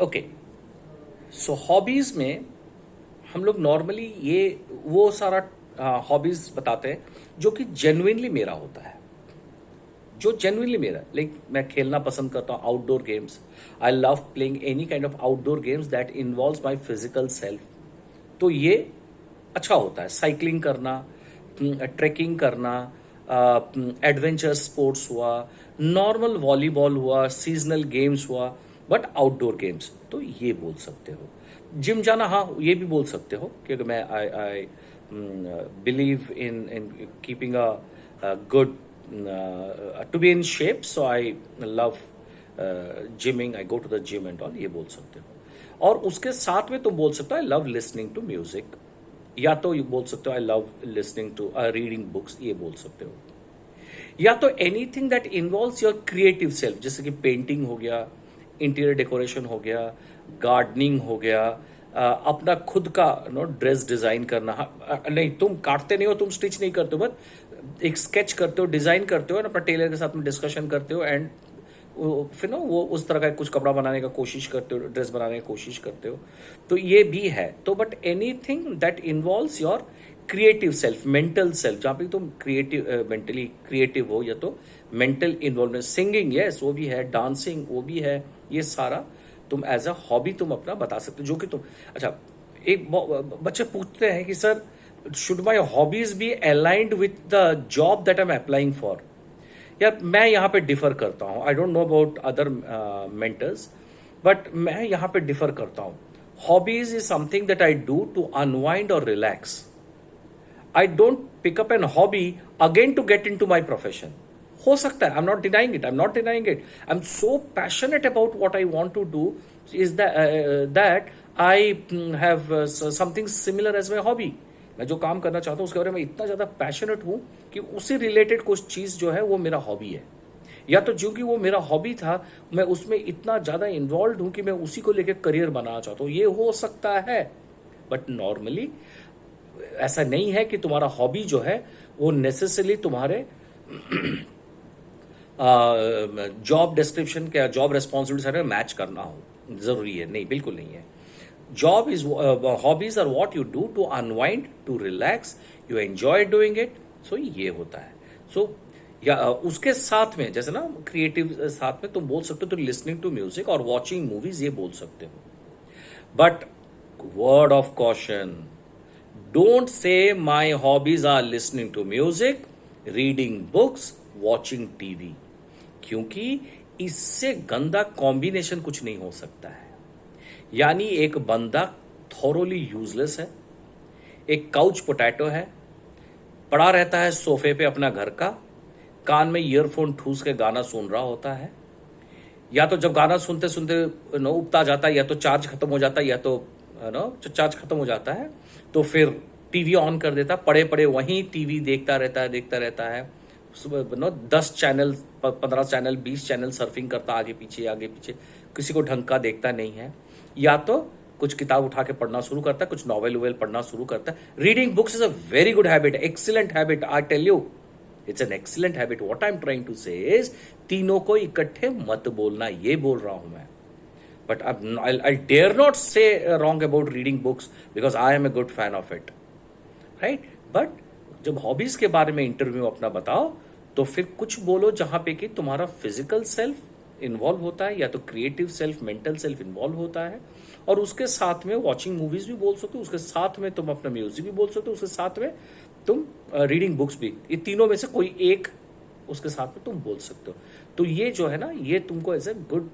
Okay, सो hobbies में हम लोग नॉर्मली ये वो सारा हॉबीज बताते हैं जो कि जेन्युइनली मेरा होता है, जो जेन्युइनली मेरा, लाइक मैं खेलना पसंद करता हूँ outdoor games. I love playing any kind of outdoor games that involves my physical self. तो ये अच्छा होता है, साइकिलिंग करना, ट्रैकिंग करना, एडवेंचर स्पोर्ट्स हुआ, नॉर्मल वॉलीबॉल हुआ, सीजनल गेम्स हुआ, बट आउटडोर गेम्स तो ये बोल सकते हो। जिम जाना, हाँ ये भी बोल सकते हो, क्योंकि मैं I I believe in in keeping a good to be in shape, so I love gyming, I go to the gym and all, ये बोल सकते हो। और उसके साथ में तुम बोल सकते हो I love listening to music, या तो ये बोल सकते हो I love listening to reading books, ये बोल सकते हो। या तो anything that involves your creative self, जैसे कि पेंटिंग हो गया, इंटीरियर डेकोरेशन हो गया, गार्डनिंग हो गया, अपना खुद का नो ड्रेस डिजाइन करना। नहीं, तुम काटते नहीं हो, तुम स्टिच नहीं करते हो, बट एक स्केच करते हो, डिजाइन करते हो, और अपना टेलर के साथ में डिस्कशन करते हो, एंड फिर ना वो उस तरह का कुछ कपड़ा बनाने का कोशिश करते हो, ड्रेस बनाने की कोशिश करते हो। तो ये भी है। तो but anything that involves your creative self, mental self, जहाँ पे तुम क्रिएटिव मेंटली क्रिएटिव हो, या तो मेंटल इन्वॉल्वमेंट, सिंगिंग यस वो भी है, डांसिंग वो भी है, ये सारा तुम एज अ हॉबी तुम अपना बता सकते हो, जो कि तुम। अच्छा, एक बच्चे पूछते हैं कि sir should my hobbies be aligned with the job that I am applying for. यार मैं यहाँ पे डिफर करता हूँ, I don't know about other mentors, but मैं यहाँ पे डिफर करता हूँ। Hobbies is something that I do to unwind और relax. I don't pick up an hobby again to get into my profession. हो सकता है, I am not denying it, I am not denying it, I am so passionate about what I want to do, is that I have something similar as my hobby. मैं जो काम करना चाहता हूँ उसके बारे में इतना ज़्यादा पैशनेट हूँ कि उसी रिलेटेड कुछ चीज़ जो है वो मेरा हॉबी है, या तो जो कि वो मेरा हॉबी था, मैं उसमें इतना ज़्यादा इन्वॉल्व हूँ कि मैं उसी को लेकर करियर बनाना चाहता हूँ, ये हो सकता है। बट नॉर्मली ऐसा नहीं है कि तुम्हारा हॉबी जो है वो नेसेसरली तुम्हारे जॉब डिस्क्रिप्शन क्या, जॉब रेस्पॉन्सिबिलिटी से मैच करना हो, ज़रूरी है नहीं, बिल्कुल नहीं है। Job is hobbies are what you do to unwind, to relax, you enjoy doing it. So ये होता है। सो या उसके साथ में जैसे ना क्रिएटिव साथ में तुम बोल सकते हो तो लिसनिंग टू म्यूजिक और वॉचिंग मूवीज, ये बोल सकते हो। But word of caution, don't say my hobbies are listening to music, reading books, watching TV, क्योंकि इससे गंदा कॉम्बिनेशन कुछ नहीं हो सकता है। यानी एक बंदा थोरोली यूजलेस है, एक काउच पोटैटो है, पड़ा रहता है सोफे पे अपना घर का, कान में ईयरफोन ठूस के गाना सुन रहा होता है, या तो जब गाना सुनते सुनते नो उबता जाता है, या तो चार्ज खत्म हो जाता है, या तो नो चार्ज खत्म हो जाता है, तो फिर टीवी ऑन कर देता, पड़े पड़े वहीं टीवी देखता रहता है नो 10 चैनल, 15 चैनल, 20 चैनल सर्फिंग करता, आगे पीछे, किसी को ढंग का देखता नहीं है। या तो कुछ किताब उठा के पढ़ना शुरू करता है, कुछ नॉवेल वोवेल पढ़ना शुरू करता है। Reading books is a very good habit, excellent habit, I tell you, it's an excellent habit. What I am trying to say is तीनों को इकट्ठे मत बोलना, ये बोल रहा हूं मैं। But I dare not say wrong about reading books because I am a good fan of it, right. But जब हॉबीज के बारे में इंटरव्यू अपना बताओ तो फिर कुछ बोलो जहां पे कि तुम्हारा फिजिकल सेल्फ इन्वॉल्व होता है, या तो creative self, mental self involve होता है, और उसके साथ में वॉचिंग मूवीज भी बोल सकते हो, उसके साथ में तुम अपना म्यूजिक भी बोल सकते हो, उसके साथ में तुम रीडिंग बुक्स भी, ये तीनों में से कोई एक उसके साथ में तुम बोल सकते हो। तो ये जो है ना, ये तुमको एज ए गुड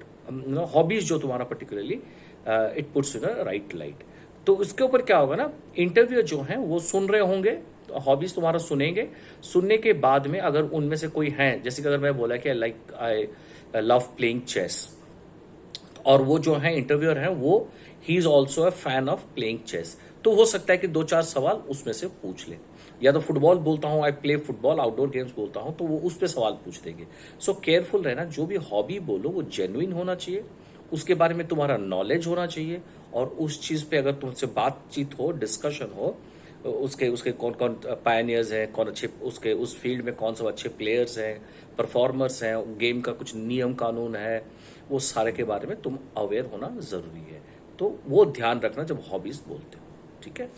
हॉबीज जो तुम्हारा particularly it puts in a right light. तो इसके ऊपर क्या होगा ना, इंटरव्यू जो है वो सुन रहे होंगे, हॉबीज तुम्हारा सुनेंगे, सुनने के बाद में अगर उनमें से कोई है, जैसे कि अगर मैं बोला कि like I love playing chess, और वो जो है इंटरव्यूअर है वो ही is also a fan of playing chess, तो हो सकता है कि 2-4 सवाल उसमें से पूछ ले। या तो फुटबॉल बोलता हूँ, I play football, outdoor games बोलता हूँ, तो वो उस पर सवाल पूछ देंगे। सो केयरफुल रहना, जो भी हॉबी बोलो वो जेन्युइन होना चाहिए, उसके बारे में तुम्हारा नॉलेज होना चाहिए, और उस चीज़ पे अगर तुमसे बातचीत हो, डिस्कशन हो, उसके उसके कौन कौन पायनियर्स हैं, कौन अच्छे उसके उस फील्ड में कौन सा अच्छे प्लेयर्स हैं, परफॉर्मर्स हैं, गेम का कुछ नियम कानून है, वो सारे के बारे में तुम अवेयर होना ज़रूरी है। तो वो ध्यान रखना जब हॉबीज़ बोलते हो, ठीक है।